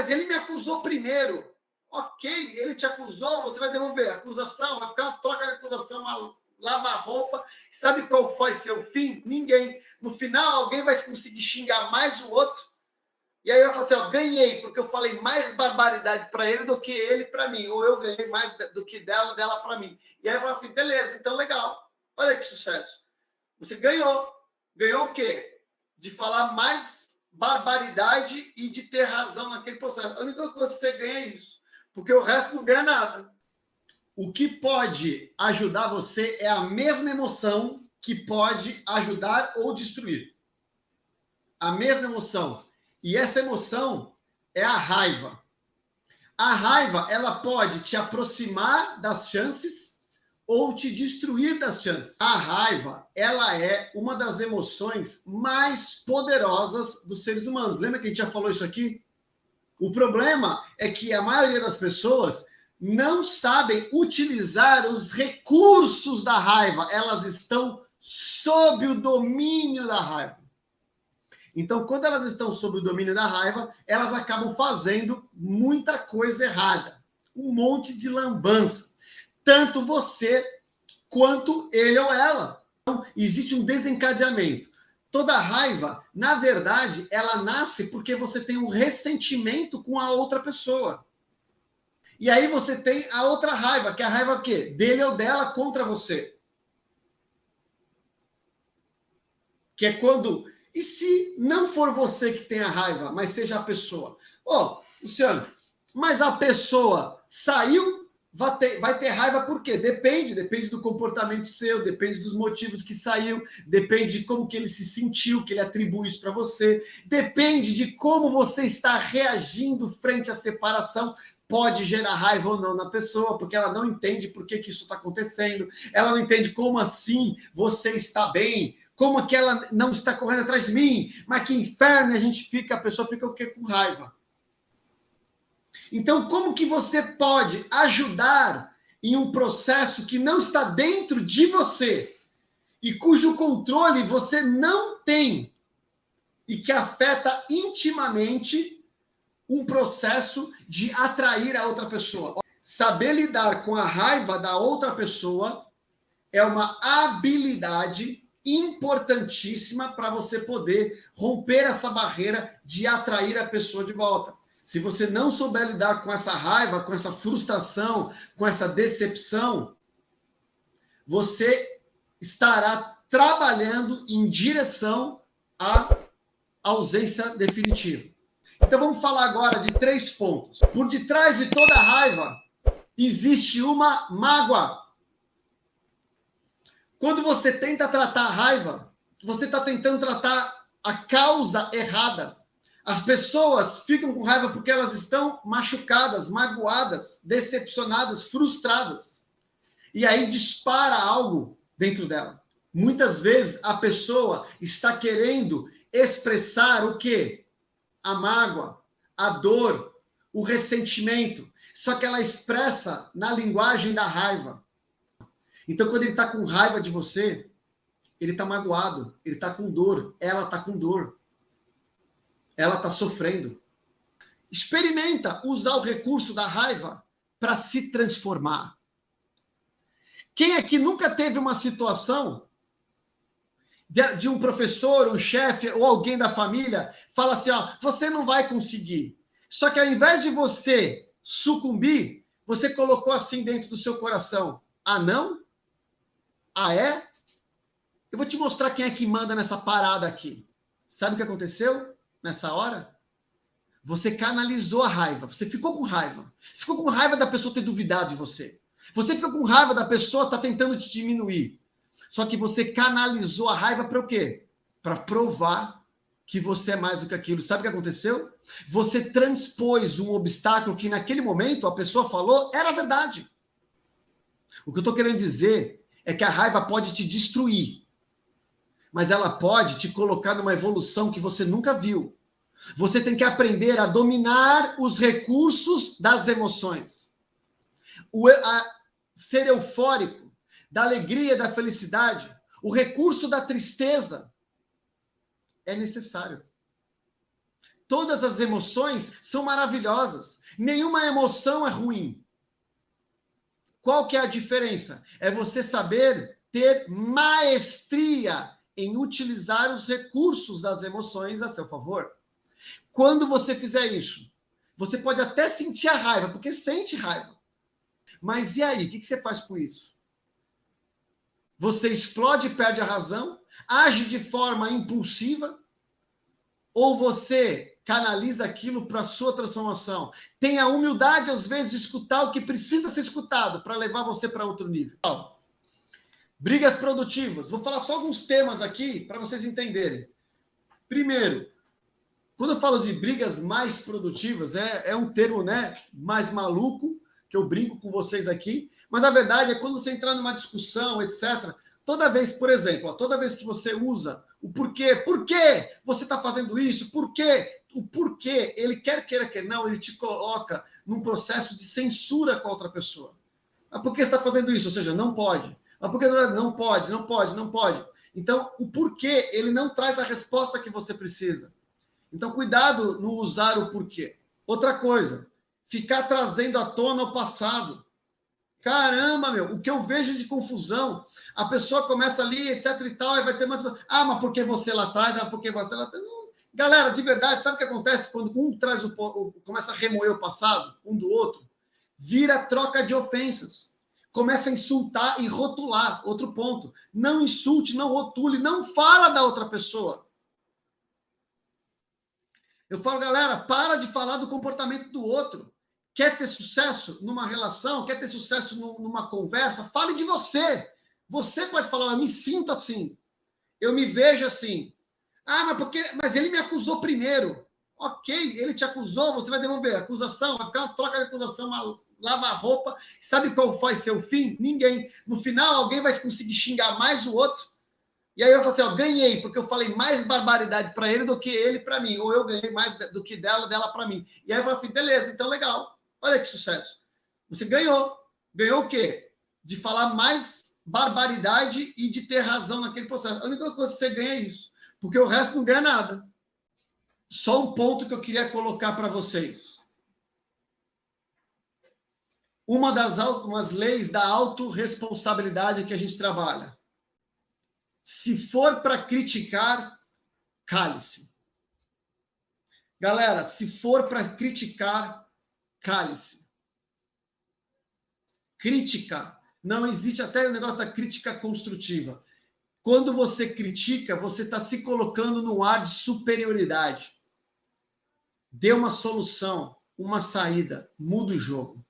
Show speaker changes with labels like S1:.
S1: mas ele me acusou primeiro. Ok, ele te acusou, você vai devolver a acusação, vai ficar uma troca de acusação, uma lava-roupa. Sabe qual foi seu fim? Ninguém. No final, alguém vai conseguir xingar mais o outro. E aí eu falo assim, ó, ganhei, porque eu falei mais barbaridade para ele do que ele para mim. Ou eu ganhei mais do que dela para mim. E aí eu falo assim, beleza, então legal. Olha que sucesso. Você ganhou. Ganhou o quê? De falar mais barbaridade e de ter razão naquele processo. A única coisa que você ganha é isso. Porque o resto não ganha nada.
S2: O que pode ajudar você é a mesma emoção que pode ajudar ou destruir. A mesma emoção. E essa emoção é a raiva. A raiva, ela pode te aproximar das chances ou te destruir das chances. A raiva, ela é uma das emoções mais poderosas dos seres humanos. Lembra que a gente já falou isso aqui? O problema é que a maioria das pessoas não sabem utilizar os recursos da raiva. Elas estão sob o domínio da raiva. Então, quando elas estão sob o domínio da raiva, elas acabam fazendo muita coisa errada. Um monte de lambança. Tanto você quanto ele ou ela. Então, existe um desencadeamento. Toda raiva, na verdade, ela nasce porque você tem um ressentimento com a outra pessoa. E aí você tem a outra raiva, que é a raiva o quê? Dele ou dela contra você. Que é quando... E se não for você que tem a raiva, mas seja a pessoa? Luciano, mas a pessoa saiu, vai ter raiva por quê? Depende do comportamento seu, depende dos motivos que saiu, depende de como que ele se sentiu, que ele atribui isso para você, depende de como você está reagindo frente à separação. Pode gerar raiva ou não na pessoa, porque ela não entende por que isso está acontecendo, ela não entende como assim você está bem, como que ela não está correndo atrás de mim, mas que inferno, a pessoa fica o quê? Com raiva. Então, como que você pode ajudar em um processo que não está dentro de você e cujo controle você não tem e que afeta intimamente um processo de atrair a outra pessoa? Saber lidar com a raiva da outra pessoa é uma habilidade importantíssima para você poder romper essa barreira de atrair a pessoa de volta. Se você não souber lidar com essa raiva, com essa frustração, com essa decepção, você estará trabalhando em direção à ausência definitiva. Então vamos falar agora de 3 pontos. Por detrás de toda raiva existe uma mágoa. Quando você tenta tratar a raiva, você está tentando tratar a causa errada. As pessoas ficam com raiva porque elas estão machucadas, magoadas, decepcionadas, frustradas. E aí dispara algo dentro dela. Muitas vezes a pessoa está querendo expressar o quê? A mágoa, a dor, o ressentimento. Só que ela expressa na linguagem da raiva. Então, quando ele está com raiva de você, ele está magoado, ele está com dor, ela está com dor. Ela está sofrendo. Experimenta usar o recurso da raiva para se transformar. Quem aqui nunca teve uma situação de um professor, um chefe ou alguém da família fala assim, você não vai conseguir. Só que ao invés de você sucumbir, você colocou assim dentro do seu coração, não? É? Eu vou te mostrar quem é que manda nessa parada aqui. Sabe o que aconteceu nessa hora? Você canalizou a raiva. Você ficou com raiva. Você ficou com raiva da pessoa ter duvidado de você. Você ficou com raiva da pessoa estar tentando te diminuir. Só que você canalizou a raiva para o quê? Para provar que você é mais do que aquilo. Sabe o que aconteceu? Você transpôs um obstáculo que naquele momento a pessoa falou era verdade. O que eu estou querendo dizer é que a raiva pode te destruir, mas ela pode te colocar numa evolução que você nunca viu. Você tem que aprender a dominar os recursos das emoções. Ser eufórico, da alegria, da felicidade, o recurso da tristeza é necessário. Todas as emoções são maravilhosas. Nenhuma emoção é ruim. Qual que é a diferença? É você saber ter maestria em utilizar os recursos das emoções a seu favor. Quando você fizer isso, você pode até sentir a raiva, porque sente raiva. Mas e aí? O que você faz com isso? Você explode e perde a razão? Age de forma impulsiva? Ou você canaliza aquilo para a sua transformação? Tenha a humildade, às vezes, de escutar o que precisa ser escutado para levar você para outro nível. Brigas produtivas. Vou falar só alguns temas aqui para vocês entenderem. Primeiro, quando eu falo de brigas mais produtivas, é um termo, né, mais maluco, que eu brinco com vocês aqui, mas a verdade é quando você entrar numa discussão, etc., toda vez, por exemplo, toda vez que você usa o porquê, por que você está fazendo isso, por quê? O porquê, ele quer queira, quer não, ele te coloca num processo de censura com a outra pessoa. Ah, por que você está fazendo isso? Ou seja, não pode. Ah, por que não pode, não pode, não pode? Então, o porquê, ele não traz a resposta que você precisa. Então, cuidado no usar o porquê. Outra coisa, ficar trazendo à tona o passado. Caramba, meu, o que eu vejo de confusão, a pessoa começa ali, etc e tal, e vai ter uma discussão. Ah, mas por que você lá atrás? Ah, por que você lá atrás? Não. Galera, de verdade, sabe o que acontece quando um traz começa a remoer o passado, um do outro? Vira troca de ofensas. Começa a insultar e rotular. Outro ponto. Não insulte, não rotule, não fala da outra pessoa. Eu falo, galera, para de falar do comportamento do outro. Quer ter sucesso numa relação? Quer ter sucesso numa conversa? Fale de você. Você pode falar, eu me sinto assim. Eu me vejo assim. Ah, mas ele me acusou primeiro. Ok, ele te acusou, você vai devolver. Acusação, vai ficar uma troca de acusação, uma lava-roupa. Sabe qual foi seu fim? Ninguém. No final, alguém vai conseguir xingar mais o outro. E aí eu falo assim, ó, ganhei, porque eu falei mais barbaridade para ele do que ele para mim. Ou eu ganhei mais do que dela para mim. E aí eu falo assim, beleza, então legal. Olha que sucesso. Você ganhou. Ganhou o quê? De falar mais barbaridade e de ter razão naquele processo. A única coisa que você ganha é isso. Porque o resto não ganha nada. Só um ponto que eu queria colocar para vocês. Uma das umas leis da autorresponsabilidade que a gente trabalha. Se for para criticar, cale-se. Galera, se for para criticar, cale-se. Crítica. Não existe até o negócio da crítica construtiva. Quando você critica, você está se colocando no ar de superioridade. Dê uma solução, uma saída, muda o jogo.